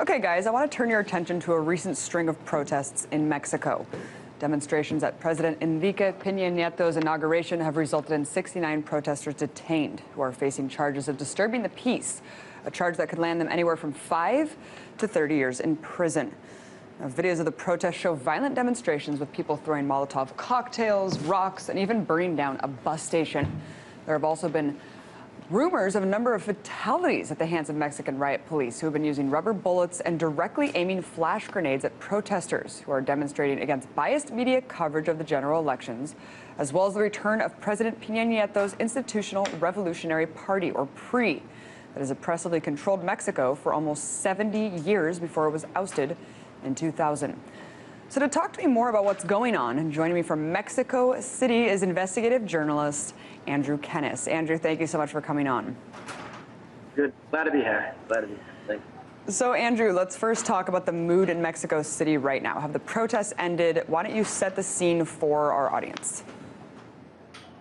Okay, guys, I want to turn your attention to a recent string of protests in Mexico. Demonstrations at President Enrique Peña Nieto's inauguration have resulted in 69 protesters detained who are facing charges of disturbing the peace, a charge that could land them anywhere from 5 to 30 years in prison. Now, videos of the protests show violent demonstrations with people throwing Molotov cocktails, rocks, and even burning down a bus station. There have also been rumors of a number of fatalities at the hands of Mexican riot police who have been using rubber bullets and directly aiming flash grenades at protesters who are demonstrating against biased media coverage of the general elections, as well as the return of President Peña Nieto's Institutional Revolutionary Party, or PRI, that has oppressively controlled Mexico for almost 70 years before it was ousted in 2000. So to talk to me more about what's going on, and joining me from Mexico City is investigative journalist Andrew Kennis. Andrew, thank you so much for coming on. Good. Glad to be here. Glad to be here. Thanks. So, Andrew, let's first talk about the mood in Mexico City right now. Have the protests ended? Why don't you set the scene for our audience?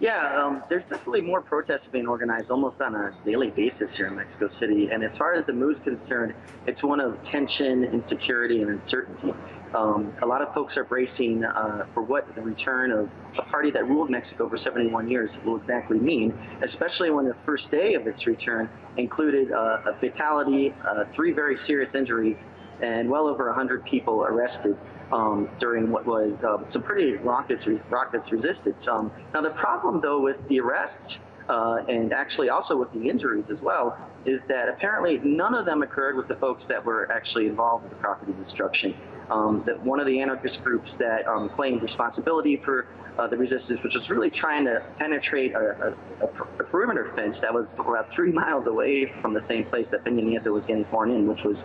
Yeah, there's definitely more protests being organized almost on a daily basis here in Mexico City. And as far as the mood's concerned, it's one of tension, insecurity, and uncertainty. A lot of folks are bracing for what the return of a party that ruled Mexico for 71 years will exactly mean, especially when the first day of its return included a fatality, 3 very serious injuries, and well over 100 people arrested during what was some pretty raucous resistance. Now, the problem, though, with the arrests and actually also with the injuries as well, is that apparently none of them occurred with the folks that were actually involved with the property destruction. That one of the anarchist groups that claimed responsibility for the resistance, which was really trying to penetrate a perimeter fence that was about 3 miles away from the same place that Peña Nieto was getting sworn in, which was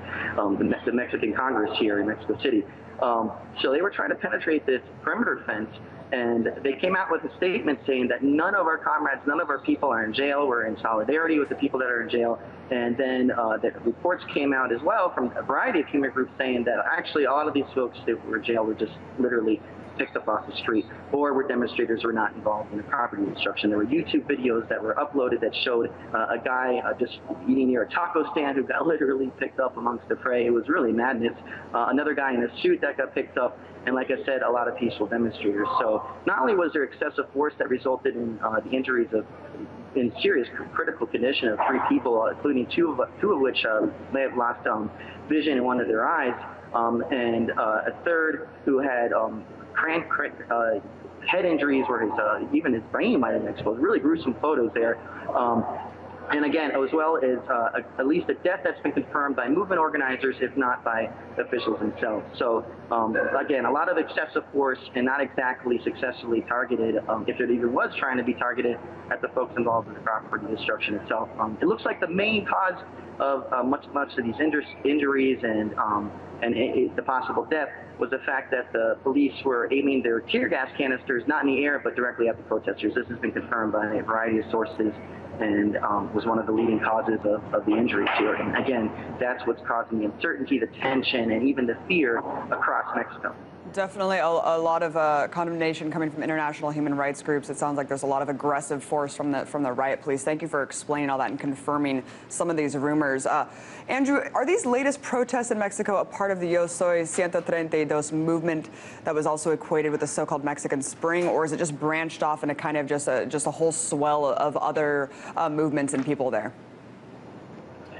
the Mexican Congress here in Mexico City. So they were trying to penetrate this perimeter fence, and they came out with a statement saying that none of our comrades, none of our people are in jail. We're in solidarity with the people that are in jail. And then the reports came out as well from a variety of human groups saying that actually a lot of these folks that were in jail were just literally picked up off the street, or were demonstrators who were not involved in the property destruction. There were YouTube videos that were uploaded that showed a guy just eating near a taco stand who got literally picked up amongst the fray. It was really madness. Another guy in a suit that got picked up, and like I said, a lot of peaceful demonstrators. So not only was there excessive force that resulted in the injuries of in serious critical condition of 3 people, including two of which may have lost vision in one of their eyes, and a third who had head injuries where even his brain might have been exposed. Really gruesome photos there. And again, as well as at least a death that's been confirmed by movement organizers, if not by officials themselves. So again, a lot of excessive force and not exactly successfully targeted, if it even was trying to be targeted at the folks involved in the property destruction itself. It looks like the main cause of much of these injuries and the possible death was the fact that the police were aiming their tear gas canisters not in the air but directly at the protesters. This has been confirmed by a variety of sources and was one of the leading causes of the injuries here. And again, that's what's causing the uncertainty, the tension, and even the fear across Mexico. Definitely a lot of condemnation coming from international human rights groups. It sounds like there's a lot of aggressive force from the riot police. Thank you for explaining all that and confirming some of these rumors. Andrew, are these latest protests in Mexico a part of the Yo Soy 132 movement that was also equated with the so-called Mexican Spring, or is it just branched off into kind of just a whole swell of other movements and people there?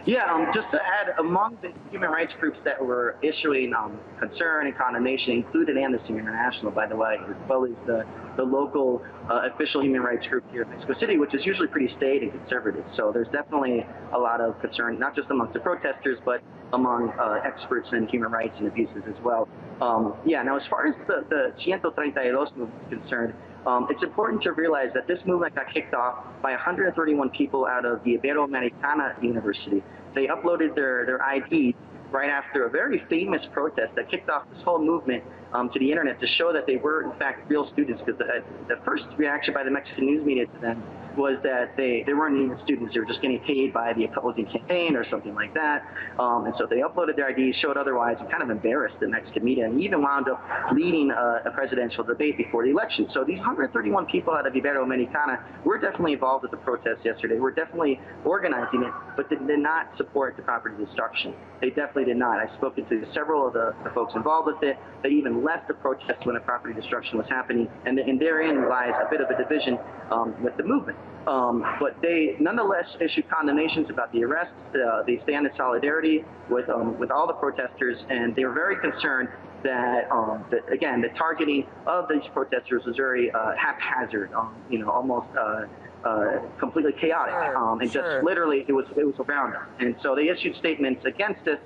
Yeah, just to add, among the human rights groups that were issuing concern and condemnation included Amnesty International, by the way, as well as the local official human rights group here in Mexico City, which is usually pretty staid and conservative. So there's definitely a lot of concern, not just amongst the protesters, but among experts in human rights and abuses as well. Yeah, now as far as the 132 movement is concerned, it's important to realize that this movement got kicked off by 131 people out of the Panamericana University. They uploaded their IDs right after a very famous protest that kicked off this whole movement to the internet to show that they were, in fact, real students. Because the first reaction by the Mexican news media to them was that they weren't even students. They were just getting paid by the opposing campaign or something like that. And so they uploaded their IDs, showed otherwise, and kind of embarrassed the Mexican media, and even wound up leading a presidential debate before the election. So these 131 people out of Iberoamericana were definitely involved with the protest yesterday. Were definitely organizing it, but did not support the property destruction. They definitely did not. I've spoken to several of the folks involved with it. They even left the protest when the property destruction was happening, and therein lies a bit of a division with the movement. But they nonetheless issued condemnations about the arrests. They stand in solidarity with all the protesters, and they were very concerned that, again, the targeting of these protesters was very haphazard, almost completely chaotic, and just literally it was around them. And so they issued statements against this.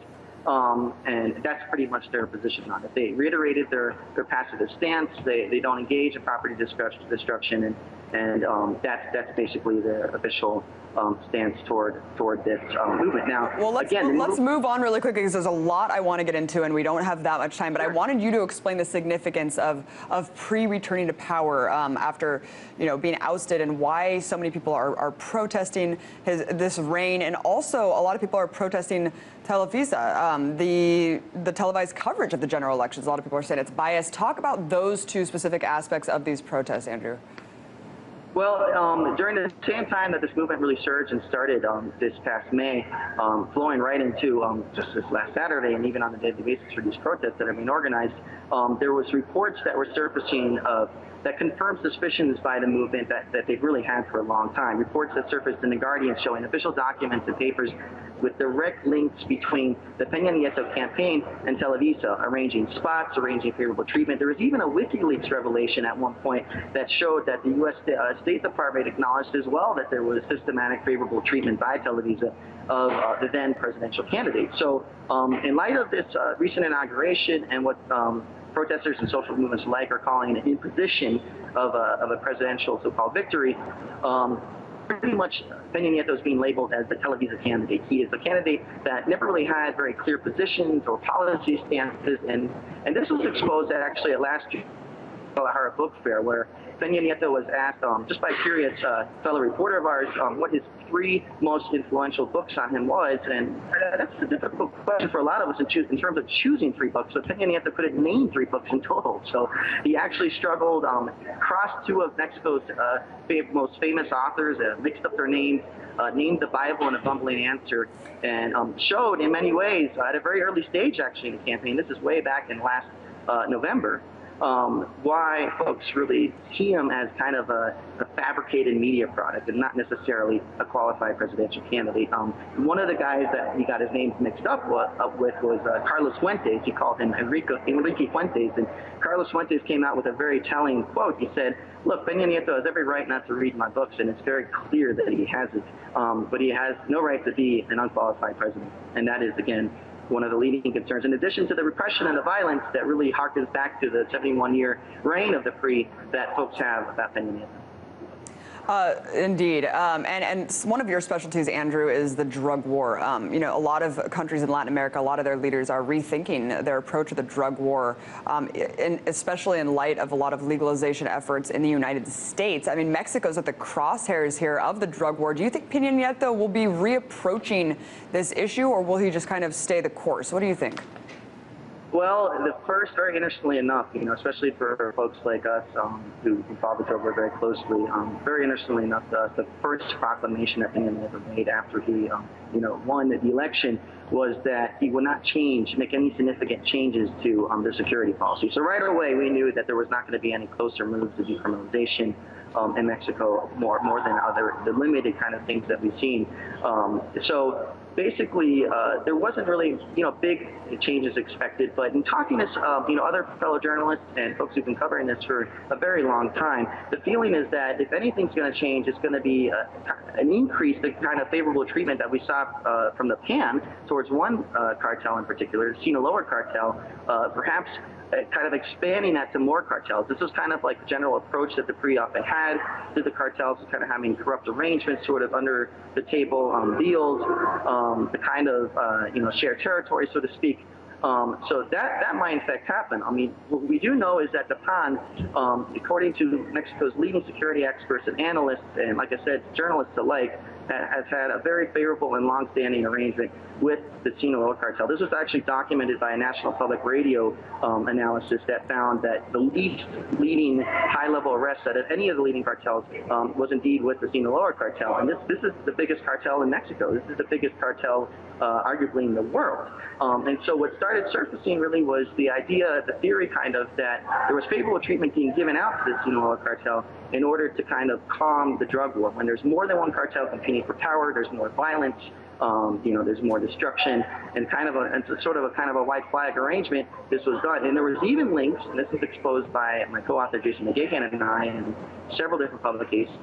And that's pretty much their position on it. They reiterated their pacifist stance. They don't engage in property destruction, and that's basically their official stance toward this movement. Now, well, let's move on really quickly because there's a lot I want to get into, and we don't have that much time. But I wanted you to explain the significance of pre-returning to power after being ousted, and why so many people are protesting this reign, and also a lot of people are protesting Televisa, the televised coverage of the general elections. A lot of people are saying it's biased. Talk about those two specific aspects of these protests, Andrew. Well, during the same time that this movement really surged and started this past May, flowing right into just this last Saturday, and even on a daily basis for these protests that are being organized, there was reports that were surfacing that confirmed suspicions by the movement that they've really had for a long time. Reports that surfaced in The Guardian showing official documents and papers with direct links between the Peña Nieto campaign and Televisa, arranging spots, arranging favorable treatment. There was even a WikiLeaks revelation at one point that showed that the U.S. State Department acknowledged as well that there was systematic favorable treatment by Televisa of the then presidential candidate. So in light of this recent inauguration and what protesters and social movements alike are calling an imposition of a presidential so-called victory, pretty much Peña Nieto is being labeled as the Televisa candidate. He is a candidate that never really had very clear positions or policy stances, and this was exposed actually at last year's Guadalajara Book Fair, where Peña Nieto was asked, just by a curious fellow reporter of ours, what his 3 most influential books on him was, and that's a difficult question for a lot of us in terms of choosing 3 books. So Peña Nieto couldn't name 3 books in total. So he actually struggled, crossed 2 of Mexico's most famous authors, mixed up their names, named the Bible in a bumbling answer, and showed in many ways at a very early stage actually in the campaign, this is way back in last November, why folks really see him as kind of a fabricated media product and not necessarily a qualified presidential candidate. One of the guys that he got his name mixed up with was Carlos Fuentes. He called him Enrique Fuentes, and Carlos Fuentes came out with a very telling quote. He said, "Look, Peña Nieto has every right not to read my books, and it's very clear that he has it, but he has no right to be an unqualified president." And that is, again, one of the leading concerns, in addition to the repression and the violence that really harkens back to the 71-year reign of the PRI that folks have about Peña Nieto. Indeed. And one of your specialties, Andrew, is the drug war. A lot of countries in Latin America, a lot of their leaders are rethinking their approach to the drug war, especially in light of a lot of legalization efforts in the United States. I mean, Mexico's at the crosshairs here of the drug war. Do you think Peña Nieto will be reapproaching this issue, or will he just kind of stay the course? What do you think? Well, the first, very interestingly enough, especially for folks like us who follow the drug war very closely, very interestingly enough, the first proclamation that Peña Nieto made after he, won the election was that he would not make any significant changes to the security policy. So right away, we knew that there was not going to be any closer moves to decriminalization in Mexico, more than the limited kind of things that we've seen. So basically, there wasn't really, big changes expected. But in talking to, other fellow journalists and folks who've been covering this for a very long time, the feeling is that if anything's going to change, it's going to be an increase, the kind of favorable treatment that we saw from the PAN towards one cartel in particular, the Sinaloa cartel, perhaps kind of expanding that to more cartels. This was kind of like the general approach that the PRI often had to the cartels, kind of having corrupt arrangements, sort of under the table deals, the kind of shared territory, so to speak. So that might in fact happen. I mean, what we do know is that the PAN, according to Mexico's leading security experts and analysts, and like I said, journalists alike, has had a very favorable and long-standing arrangement with the Sinaloa cartel. This was actually documented by a National Public Radio analysis that found that the least leading high-level arrests out of any of the leading cartels was indeed with the Sinaloa cartel. And this is the biggest cartel in Mexico. This is the biggest cartel arguably in the world. And so what started surfacing really was the idea, the theory kind of, that there was favorable treatment being given out to the Sinaloa cartel in order to kind of calm the drug war. When there's more than one cartel competing for power, there's more violence, there's more destruction, and it's sort of a white flag arrangement. This was done, and there was even links, and this was exposed by my co-author Jason McGahan and I in several different publications,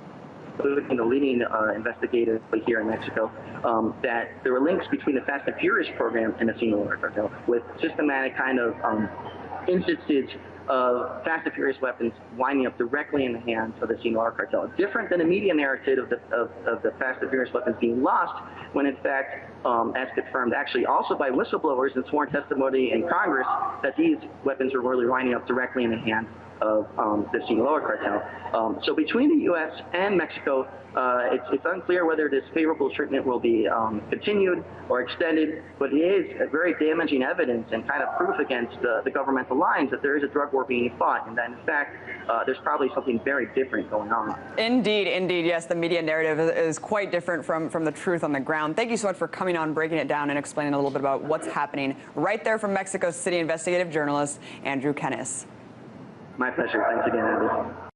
including the leading investigator here in Mexico, that there were links between the Fast and Furious program and the Sinaloa cartel, with systematic kind of instances of Fast and Furious weapons winding up directly in the hands of the Sinaloa cartel. Different than the media narrative of the Fast and Furious weapons being lost, when in fact, as confirmed actually also by whistleblowers and sworn testimony in Congress, that these weapons were really winding up directly in the hands of the Sinaloa cartel. So between the U.S. and Mexico, it's unclear whether this favorable treatment will be continued or extended, but it is a very damaging evidence and kind of proof against the governmental lines that there is a drug war being fought, and that in fact there's probably something very different going on. Indeed, yes, the media narrative is quite different from the truth on the ground. Thank you so much for coming on, breaking it down, and explaining a little bit about what's happening right there from Mexico City investigative journalist Andrew Kennis. My pleasure. Thanks again, Andy.